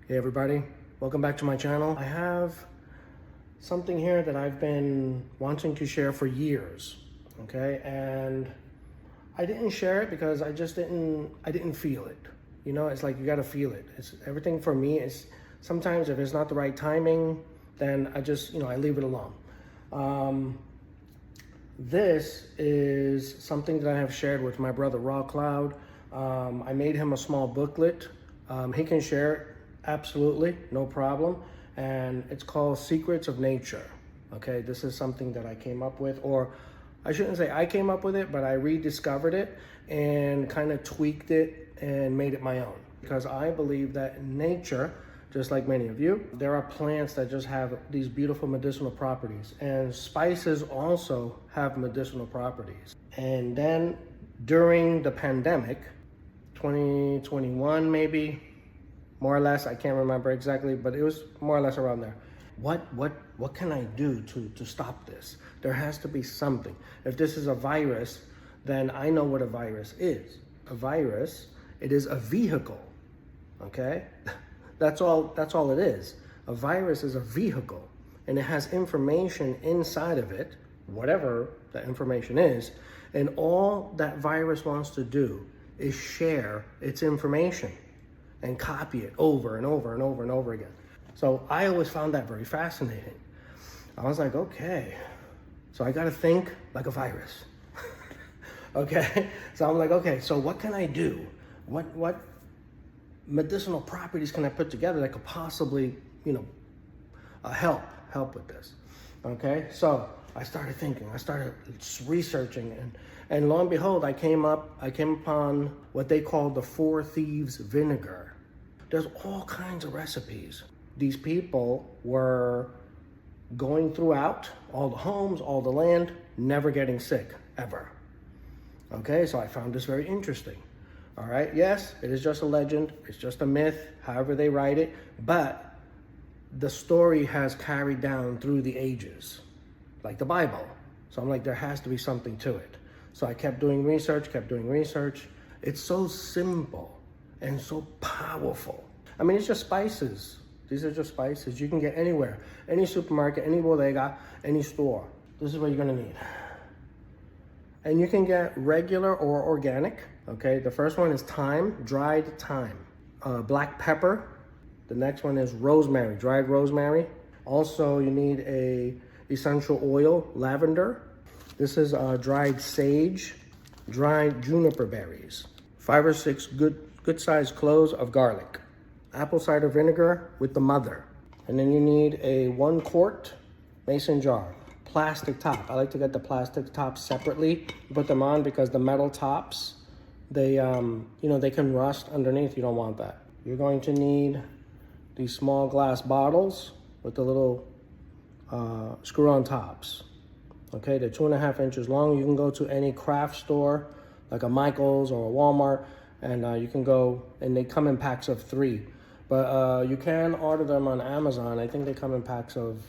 Hey everybody, welcome back to my channel. I have something here that I've been wanting to share for years, okay? And I didn't share it because I didn't feel it. You know, it's like you gotta feel it. It's everything for me is sometimes if it's not the right timing, then I just, I leave it alone. This is something that I have shared with my brother Raw Cloud. I made him a small booklet. He can share it, absolutely, no problem. And it's called Secrets of Nature. Okay, this is something that I came up with, or I shouldn't say I came up with it, but I rediscovered it and kind of tweaked it and made it my own. Because I believe that in nature, just like many of you, there are plants that just have these beautiful medicinal properties, and spices also have medicinal properties. And then during the pandemic, 2021 maybe, more or less, I can't remember exactly, but it was more or less around there. What can I do to stop this? There has to be something. If this is a virus, then I know what a virus is. A virus, it is a vehicle, okay? That's all it is. A virus is a vehicle, and it has information inside of it, whatever that information is, and all that virus wants to do is share its information and copy it over and over and over and over again. So I always found that very fascinating. I was like, okay, so I gotta think like a virus. Okay, so I'm like, okay, so what can I do? What medicinal properties can I put together that could possibly, help with this? Okay, so I started thinking, I started researching, and lo and behold, I came upon what they call the Four Thieves Vinegar. There's all kinds of recipes. These people were going throughout all the homes, all the land, never getting sick, ever. Okay, so I found this very interesting. All right, yes, it is just a legend, it's just a myth, however they write it, but the story has carried down through the ages, like the Bible. So I'm like, there has to be something to it. So I kept doing research. It's so simple and so powerful. I mean, it's just spices. These are just spices you can get anywhere, any supermarket, any bodega, any store. This is what you're gonna need. And you can get regular or organic, okay? The first one is thyme, dried thyme. Black pepper. The next one is rosemary, dried rosemary. Also, you need a essential oil, lavender. This is dried sage, dried juniper berries. 5 or 6 good sized cloves of garlic. Apple cider vinegar with the mother. And then you need a 1 quart mason jar. Plastic top. I like to get the plastic tops separately, put them on because the metal tops, they can rust underneath. You don't want that. You're going to need these small glass bottles with the little screw-on tops. Okay, they're 2.5 inches long. You can go to any craft store, like a Michael's or a Walmart, and you can go, and they come in packs of 3. But you can order them on Amazon. I think they come in packs of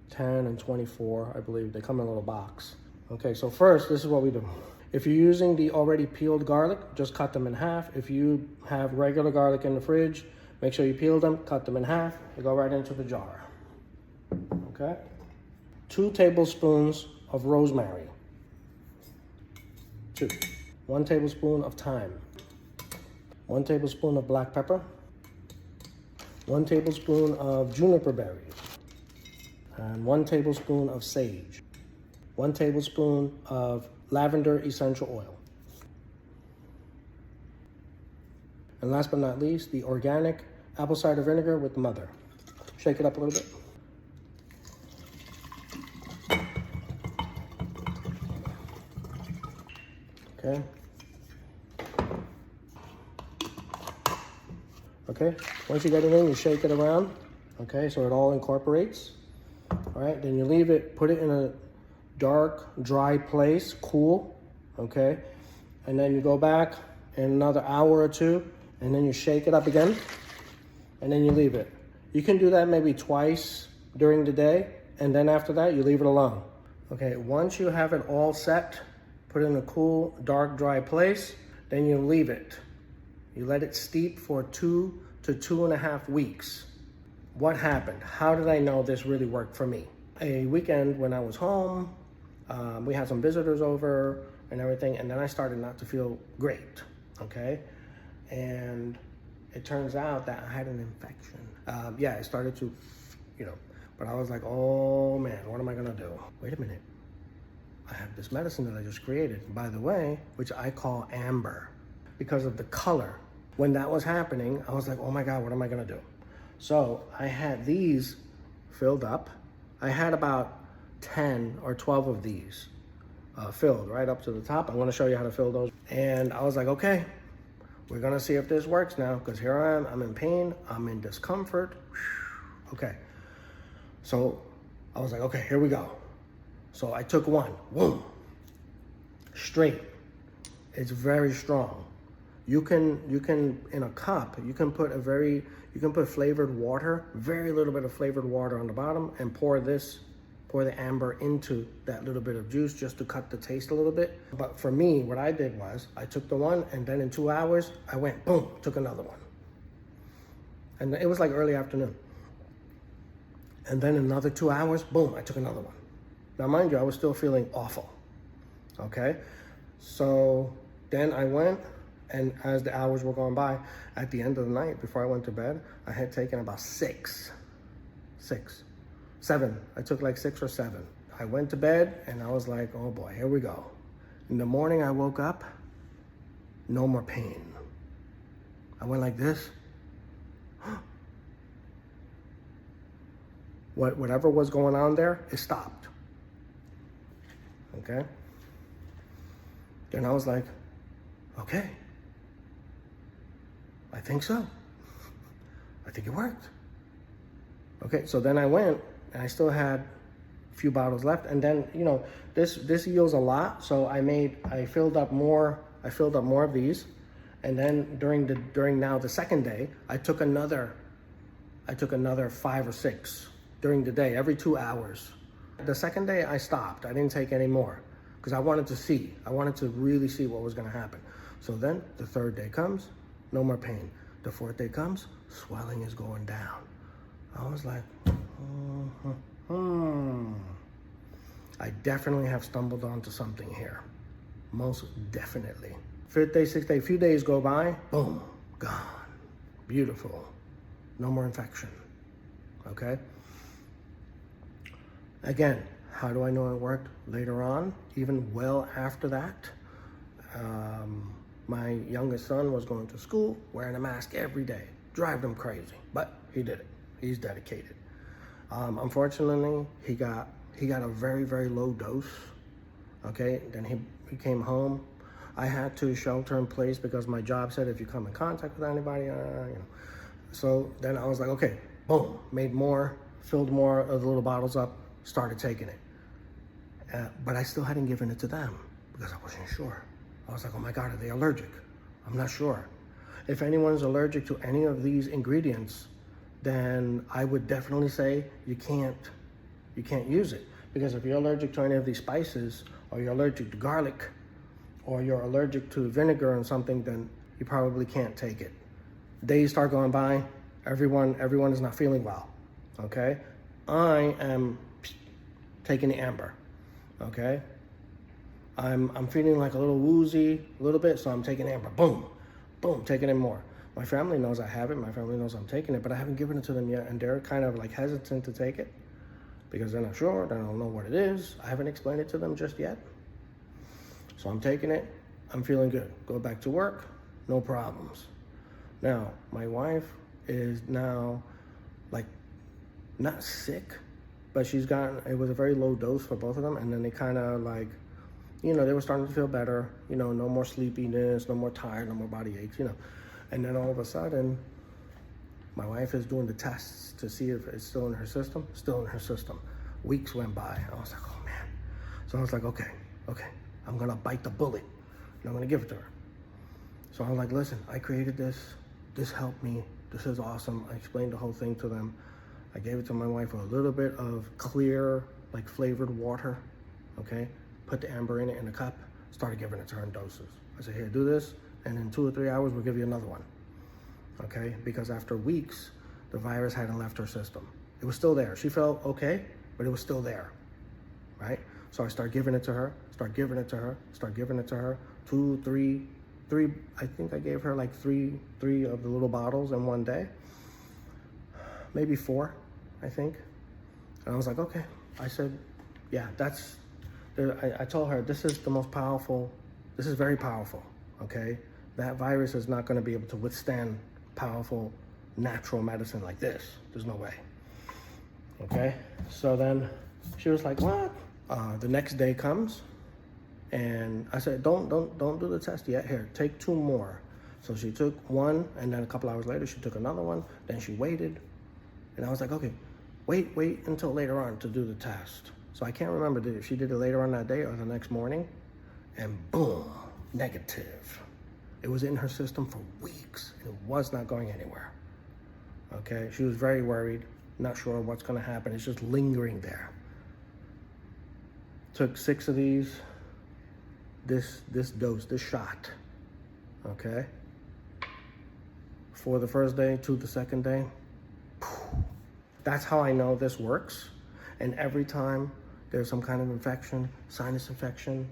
10 and 24, I believe. They come in a little box. Okay, so first, this is what we do. If you're using the already peeled garlic, just cut them in half. If you have regular garlic in the fridge, make sure you peel them, cut them in half, they go right into the jar. Okay? 2 tablespoons of rosemary. 2. 1 tablespoon of thyme. 1 tablespoon of black pepper. 1 tablespoon of juniper berries. And 1 tablespoon of sage. 1 tablespoon of lavender essential oil. And last but not least, the organic apple cider vinegar with the mother. Shake it up a little bit. Okay. Okay, once you get it in, you shake it around. Okay, so it all incorporates. All right, then you leave it, put it in a dark, dry place, cool. Okay, and then you go back in another hour or 2, and then you shake it up again, and then you leave it. You can do that maybe twice during the day, and then after that, you leave it alone. Okay, once you have it all set, put it in a cool, dark, dry place, then you leave it. You let it steep for 2 to 2.5 weeks. What happened? How did I know this really worked for me? A weekend when I was home, we had some visitors over and everything, and then I started not to feel great, okay? And it turns out that I had an infection. Yeah, I started to, but I was like, oh man, what am I gonna do? Wait a minute. I have this medicine that I just created, by the way, which I call amber because of the color. When that was happening, I was like, oh my God, what am I gonna do? So I had these filled up. I had about 10 or 12 of these filled right up to the top. I'm gonna show you how to fill those. And I was like, okay, we're gonna see if this works now, because here I am, I'm in pain, I'm in discomfort. Okay, so I was like, okay, here we go. So I took one, boom, straight. It's very strong. You can in a cup, you can put flavored water, very little bit of flavored water on the bottom, and pour the amber into that little bit of juice just to cut the taste a little bit. But for me, what I did was I took the one, and then in 2 hours, I went, boom, took another one. And it was like early afternoon. And then another 2 hours, boom, I took another one. Now, mind you, I was still feeling awful, okay? So then I went, and as the hours were going by, at the end of the night, before I went to bed, I had taken about seven. I took like 6 or 7. I went to bed, and I was like, oh boy, here we go. In the morning, I woke up, no more pain. I went like this. Whatever was going on there, it stopped. Okay? Then I was like, okay, I think so. I think it worked. Okay, so then I went, and I still had a few bottles left, and then this yields a lot, so I filled up more of these, and then during the second day, I took another 5 or 6 during the day, every 2 hours. The second day I stopped. I didn't take any more because I wanted to really see what was going to happen. So then the third day comes, no more pain. The fourth day comes, swelling is going down. I was like, I definitely have stumbled onto something here. Most definitely. Fifth day, sixth day, a few days go by, boom, gone. Beautiful. No more infection. Okay? Again, how do I know it worked? Later on, even well after that, my youngest son was going to school wearing a mask every day. Drive him crazy, but he did it. He's dedicated. Unfortunately, he got a very, very low dose. Okay, then he came home. I had to shelter in place because my job said if you come in contact with anybody, So then I was like, okay, boom, made more, filled more of the little bottles up, started taking it. But I still hadn't given it to them because I wasn't sure. I was like, oh my God, are they allergic? I'm not sure. If anyone's allergic to any of these ingredients, then I would definitely say you can't use it. Because if you're allergic to any of these spices, or you're allergic to garlic, or you're allergic to vinegar and something, then you probably can't take it. Days start going by, everyone is not feeling well, okay? I am taking the amber, okay? I'm feeling like a little woozy, a little bit, so I'm taking amber, boom, boom, taking it more. My family knows I have it, my family knows I'm taking it, but I haven't given it to them yet, and they're kind of like hesitant to take it because they're not sure, they don't know what it is. I haven't explained it to them just yet. So I'm taking it, I'm feeling good. Go back to work, no problems. Now, my wife is now like not sick, but it was a very low dose for both of them, and then they kind of like, they were starting to feel better, no more sleepiness, no more tired, no more body aches, And then all of a sudden, my wife is doing the tests to see if it's still in her system. Still in her system. Weeks went by. I was like, oh man. So I was like, okay, I'm gonna bite the bullet and I'm gonna give it to her. So I was like, listen, I created this. This helped me. This is awesome. I explained the whole thing to them. I gave it to my wife with a little bit of clear, like flavored water, okay? Put the amber in it in a cup, started giving it to her in doses. I said, here, do this, and in 2 or 3 hours, we'll give you another one. okay? Because after weeks, the virus hadn't left her system. It was still there. She felt okay, but it was still there, right? So I start giving it to her, start giving it to her, start giving it to her. 2, 3, I think I gave her like three of the little bottles in one day. Maybe 4, I think. And I was like, okay. I said, yeah, I told her, this is the most powerful, this is very powerful, okay? That virus is not gonna be able to withstand powerful natural medicine like this. There's no way, okay? So then she was like, what? The next day comes, and I said, don't do the test yet. Here, take 2 more. So she took 1, and then a couple hours later, she took another one. Then she waited, and I was like, okay, wait until later on to do the test. So I can't remember if she did it later on that day or the next morning, and boom, negative. It was in her system for weeks. It was not going anywhere, okay? She was very worried, not sure what's gonna happen. It's just lingering there. Took 6 of these, this dose, this shot, okay? For the first day, to the second day. That's how I know this works. And every time there's some kind of infection, sinus infection,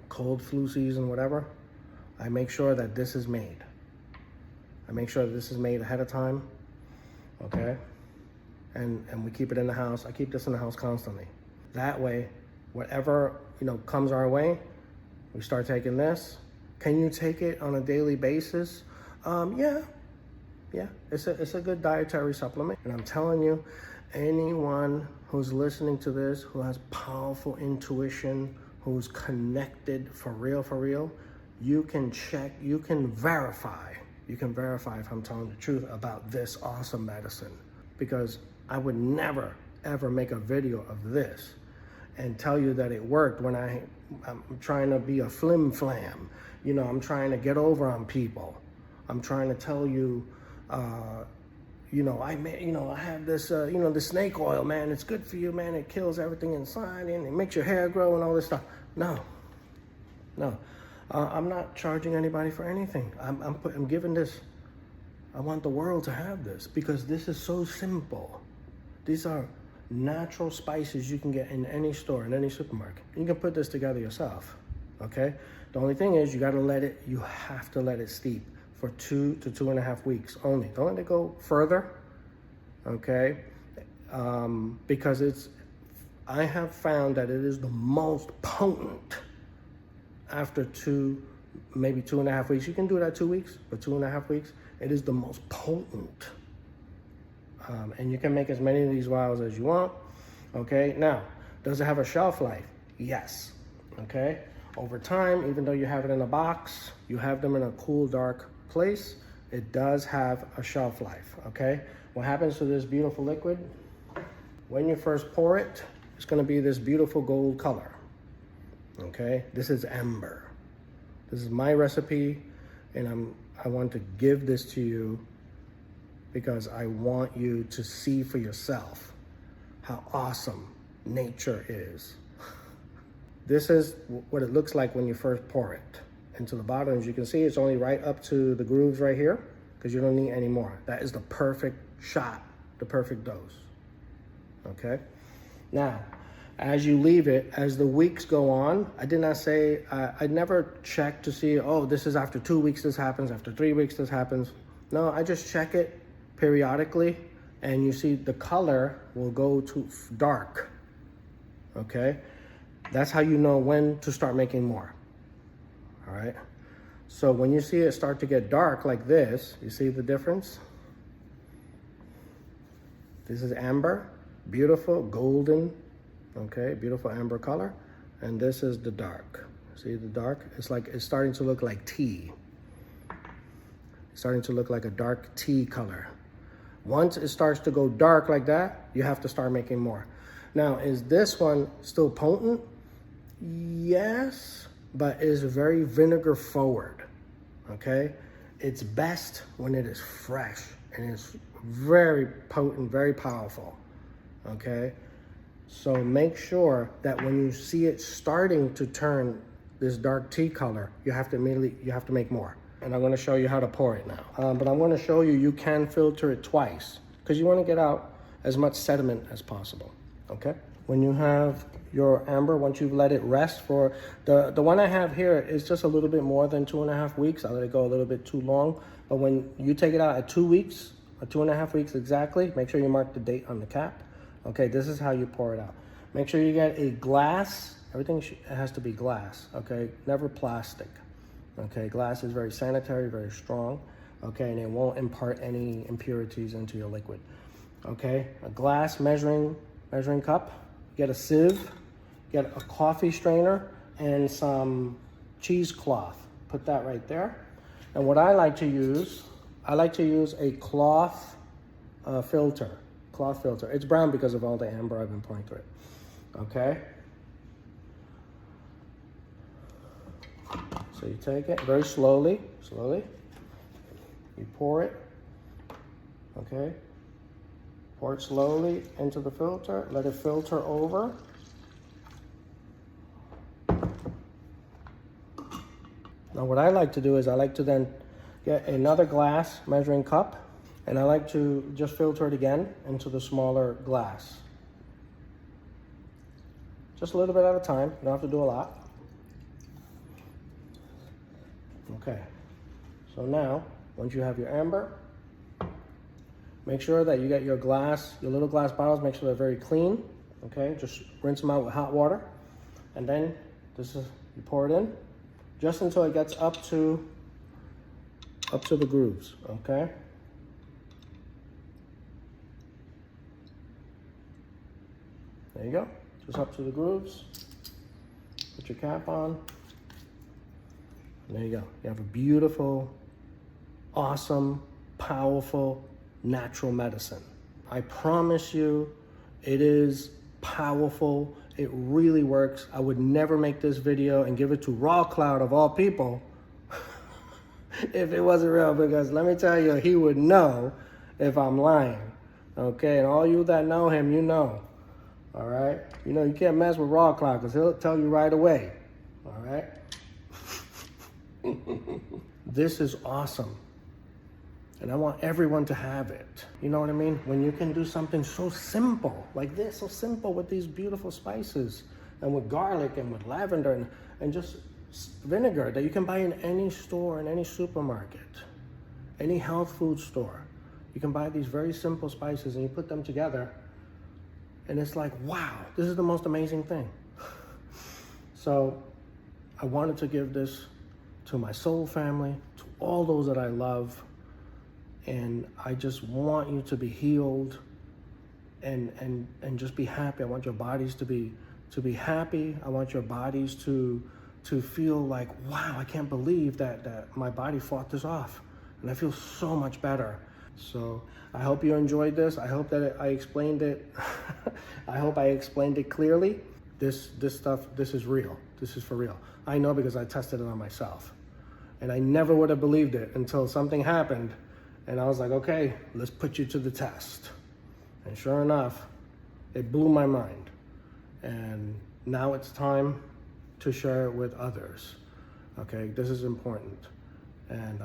cold, flu season, whatever, I make sure that this is made. I make sure that this is made ahead of time, okay? And we keep it in the house. I keep this in the house constantly. That way, whatever, comes our way, we start taking this. Can you take it on a daily basis? Yeah, it's a good dietary supplement. And I'm telling you, anyone who's listening to this, who has powerful intuition, who's connected for real, you can check, you can verify if I'm telling the truth about this awesome medicine. Because I would never, ever make a video of this and tell you that it worked when I'm trying to be a flim flam. I'm trying to get over on people. I'm trying to tell you, I have this, the snake oil, man. It's good for you, man. It kills everything inside and it makes your hair grow and all this stuff. No. I'm not charging anybody for anything. I'm giving this. I want the world to have this because this is so simple. These are natural spices you can get in any store, in any supermarket. You can put this together yourself, okay? The only thing is you have to let it steep for 2 to 2.5 weeks only. Don't let it go further, okay? Because I have found that it is the most potent after 2, maybe 2.5 weeks. You can do it at 2 weeks, but 2.5 weeks, it is the most potent. And you can make as many of these vials as you want, okay? Now, does it have a shelf life? Yes, okay? Over time, even though you have it in a box, you have them in a cool, dark place, it does have a shelf life, okay? What happens to this beautiful liquid? When you first pour it, it's gonna be this beautiful gold color, okay? This is amber. This is my recipe, and I want to give this to you because I want you to see for yourself how awesome nature is. This is what it looks like when you first pour it into the bottle. As you can see, it's only right up to the grooves right here because you don't need any more. That is the perfect shot, the perfect dose, okay? Now, as you leave it, as the weeks go on, I did not say, I never check to see, oh, this is after 2 weeks this happens, after 3 weeks this happens. No, I just check it periodically, and you see the color will go to dark, okay? That's how you know when to start making more, all right? So when you see it start to get dark like this, you see the difference? This is amber, beautiful, golden, okay, beautiful amber color. And this is the dark. See the dark? It's starting to look like tea. It's starting to look like a dark tea color. Once it starts to go dark like that, you have to start making more. Now, is this one still potent? Yes, but it is very vinegar forward, okay? It's best when it is fresh and it's very potent, very powerful, okay? So make sure that when you see it starting to turn this dark tea color, you have to make more. and I'm going to show you how to pour it now. But I'm going to show you, you can filter it twice because you want to get out as much sediment as possible, okay? When you have your amber, once you've let it rest for, the one I have here is just a little bit more than 2.5 weeks. I let it go a little bit too long. But when you take it out at 2 weeks, or 2.5 weeks exactly, make sure you mark the date on the cap. Okay, this is how you pour it out. Make sure you get a glass. Everything has to be glass, okay? Never plastic, okay? Glass is very sanitary, very strong, okay? And it won't impart any impurities into your liquid, okay? A glass measuring cup, get a sieve, get a coffee strainer, and some cheesecloth. Put that right there. And what I like to use a cloth filter. Cloth filter. It's brown because of all the amber I've been pouring through it. Okay? So you take it very slowly. You pour it. Okay? Pour it slowly into the filter. Let it filter over. Now what I like to do is I like to then get another glass measuring cup, and I like to just filter it again into the smaller glass. Just a little bit at a time, you don't have to do a lot. Okay, so now, once you have your amber, make sure that you get your glass, your little glass bottles, make sure they're very clean, okay? Just rinse them out with hot water, and then you pour it in, just until it gets up to the grooves, okay? There you go, just up to the grooves. Put your cap on. And there you go. You have a beautiful, awesome, powerful, natural medicine. I promise you, it is powerful. It really works. I would never make this video and give it to Raw Cloud of all people if it wasn't real, because let me tell you, he would know if I'm lying. Okay, and all you that know him, you know. All right? You know, you can't mess with Raw Cloud because he'll tell you right away. All right? This is awesome. And I want everyone to have it. You know what I mean? When you can do something so simple like this, so simple with these beautiful spices and with garlic and with lavender and just vinegar that you can buy in any store, in any supermarket, any health food store. You can buy these very simple spices and you put them together and it's like, wow, this is the most amazing thing. So I wanted to give this to my soul family, to all those that I love. And I just want you to be healed and just be happy. I want your bodies to be happy. I want your bodies to feel like, wow, I can't believe that my body fought this off. And I feel so much better. So I hope you enjoyed this. I hope that I explained it. I hope I explained it clearly. This stuff, this is real. This is for real. I know because I tested it on myself. And I never would have believed it until something happened. And I was like, okay, let's put you to the test. And sure enough, it blew my mind. And now it's time to share it with others. Okay, this is important. And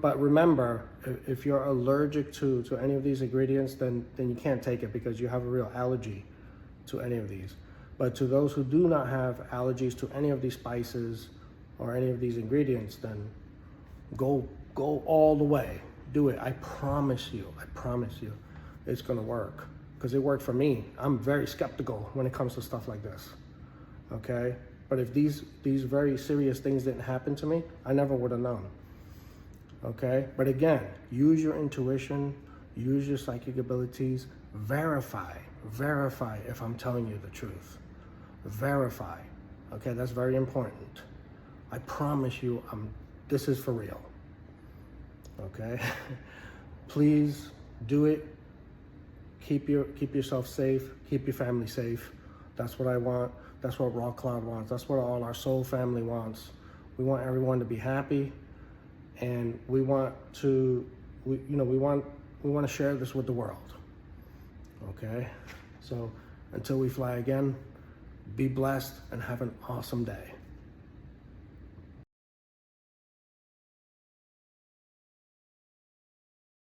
but remember, if you're allergic to any of these ingredients, then you can't take it because you have a real allergy to any of these. But to those who do not have allergies to any of these spices or any of these ingredients, then go all the way. Do it. I promise you, it's gonna work. Because it worked for me. I'm very skeptical when it comes to stuff like this. Okay? But if these very serious things didn't happen to me, I never would have known. Okay? But again, use your intuition, use your psychic abilities, verify if I'm telling you the truth. Verify. Okay, that's very important. I promise you, this is for real. Okay? Please do it. Keep yourself safe. Keep your family safe. That's what I want. That's what Raw Cloud wants. That's what all our soul family wants. We want everyone to be happy, and we want to share this with the world. Okay? So until we fly again, be blessed and have an awesome day.